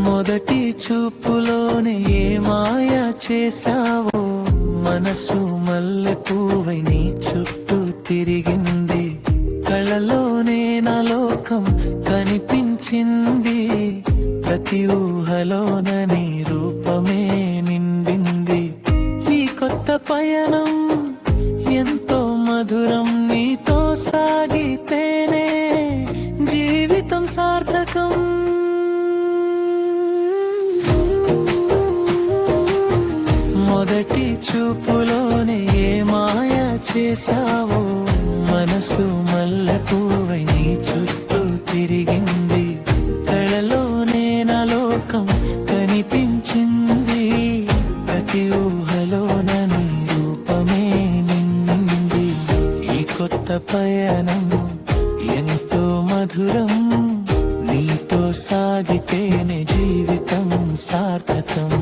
మొదటి చూపులోనే ఏ మాయ చేశావో, మనసు మల్లె పువ్వై నీ చుట్టూ తిరిగింది. కళ్ళలోనే నా లోకం కనిపించింది. ప్రతి ఊహలోన నీ రూపమే నిండింది. ఈ కొత్త పయనం ఎంతో మధురం, నీతో సాగితేనే జీవితం సార్థకం. మొదటి చూపులోనే ఏ మాయ చేశావో, మనసు మల్లె పువ్వై నీ చుట్టూ తిరిగింది. కళ్ళలోనే నా లోకం కనిపించింది. ప్రతి ఊహలోన నీ రూపమే నిండింది. ఈ కొత్త పయనం ఎంతో మధురం, నీతో సాగితేనే జీవితం సార్థకం.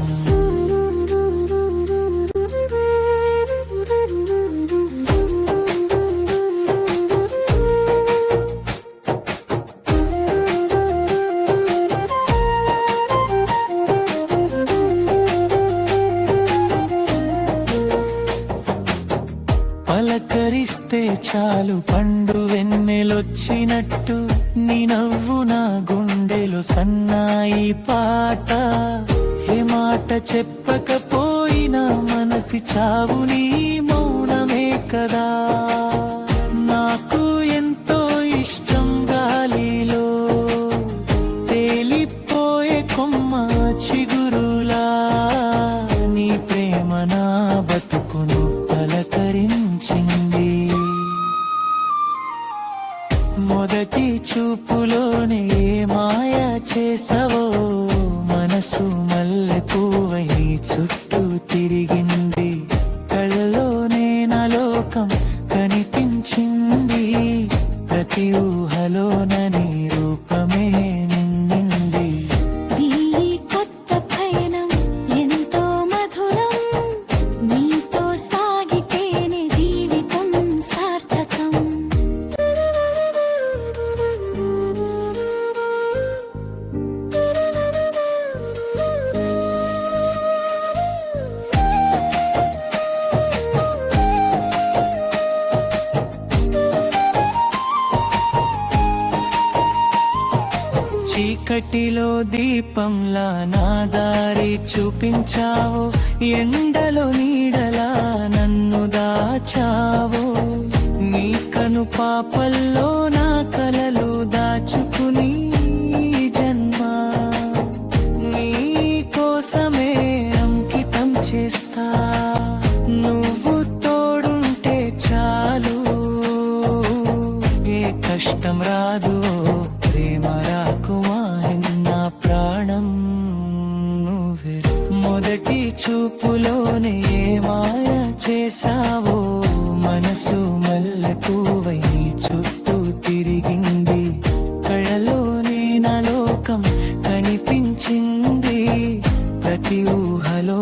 పలకరిస్తే చాలు పండు వెన్నెలొచ్చినట్టు, నీ నవ్వు నా గుండెలో సన్నాయి పాట. ఏ మాట చెప్పకపోయినా మనసి చావు నీ మౌనమే కదా. నాకు ఎంతో ఇష్టం గాలిలో తేలిపోయే కొమ్మ చిగురులా, నీ ప్రేమ నా బతుకును పలకరించింది. మొదటి చూపులోనే ఏ మాయ చేసావో, మనసు మల్లె పువ్వై నీ చుట్టూ తిరిగింది. కళ్ళలోనే నా లోకం కనిపించింది. ప్రతి ఊహలోన నీ రూపమే నిండింది. చీకటిలో దీపంలా నా దారి చూపించావు. ఎండలో నీడలా నన్ను దాచావు. నీ కను పాపల్లో నా కలలు దాచుకుని జన్మ నీ కోసమే అంకితం చేస్తా. నువ్వు తోడుంటే చాలు, ఏ కష్టం రాదు. ప్రేమ రాకుమారి నా ప్రాణం నువ్వే. మొదటి చూపులోనే ఏ మాయ చేసావో, మనసు మల్లె పువ్వై నీ చుట్టూ తిరిగింది. కళ్ళలోనే నా లోకం కనిపించింది. ప్రతి ఊహలో